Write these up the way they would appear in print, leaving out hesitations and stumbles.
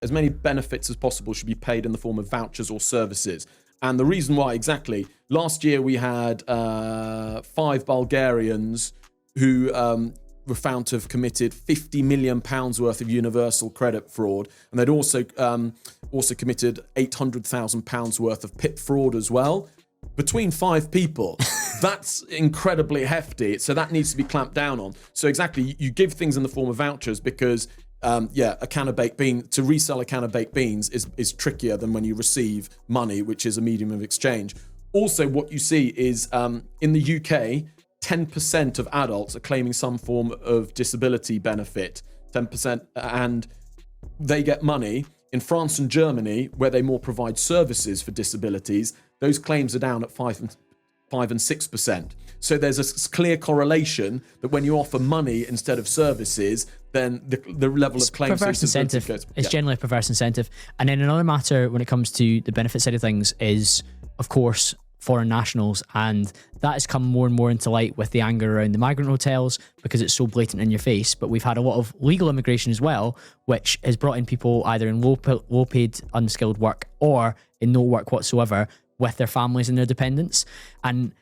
as many benefits as possible should be paid in the form of vouchers or services. And the reason why, exactly, last year we had 5 Bulgarians who were found to have committed £50 million worth of universal credit fraud, and they'd also committed £800,000 worth of PIP fraud as well. Between 5 people, that's incredibly hefty. So that needs to be clamped down on. So exactly, you give things in the form of vouchers because, a can of baked beans, to resell a can of baked beans is trickier than when you receive money, which is a medium of exchange. Also, what you see is in the UK, 10% of adults are claiming some form of disability benefit, 10%, and they get money. In France and Germany, where they more provide services for disabilities, those claims are down at 5 and 6%. So there's a clear correlation that when you offer money instead of services, then the level of claims perverse incentive goes, it's generally a perverse incentive. And then another matter when it comes to the benefit side of things is, of course, foreign nationals, and that has come more and more into light with the anger around the migrant hotels because it's so blatant in your face. But we've had a lot of legal immigration as well, which has brought in people either in low paid unskilled work or in no work whatsoever with their families and their dependents. And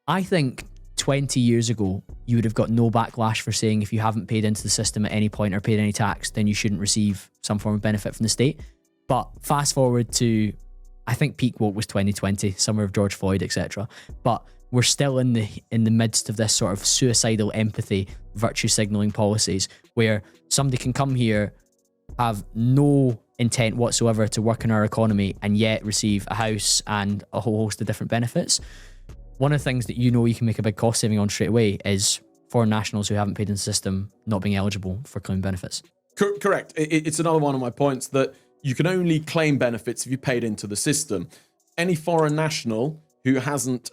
I think 20 years ago you would have got no backlash for saying if you haven't paid into the system at any point or paid any tax, then you shouldn't receive some form of benefit from the state. But fast forward to, I think peak woke was 2020, summer of George Floyd, etc. But we're still in the midst of this sort of suicidal empathy, virtue signaling policies where somebody can come here, have no intent whatsoever to work in our economy, and yet receive a house and a whole host of different benefits. One of the things that you can make a big cost saving on straight away is foreign nationals who haven't paid in the system not being eligible for claiming benefits. Correct. It's another one of my points that you can only claim benefits if you paid into the system. Any foreign national who hasn't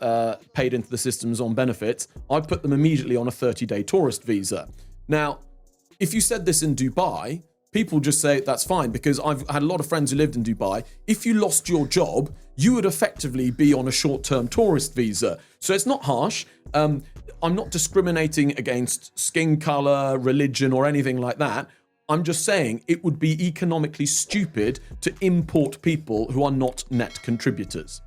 paid into the systems on benefits, I put them immediately on a 30-day tourist visa. Now, if you said this in Dubai, people just say that's fine, because I've had a lot of friends who lived in Dubai. If you lost your job, you would effectively be on a short-term tourist visa. So it's not harsh. I'm not discriminating against skin color, religion, or anything like that. I'm just saying it would be economically stupid to import people who are not net contributors.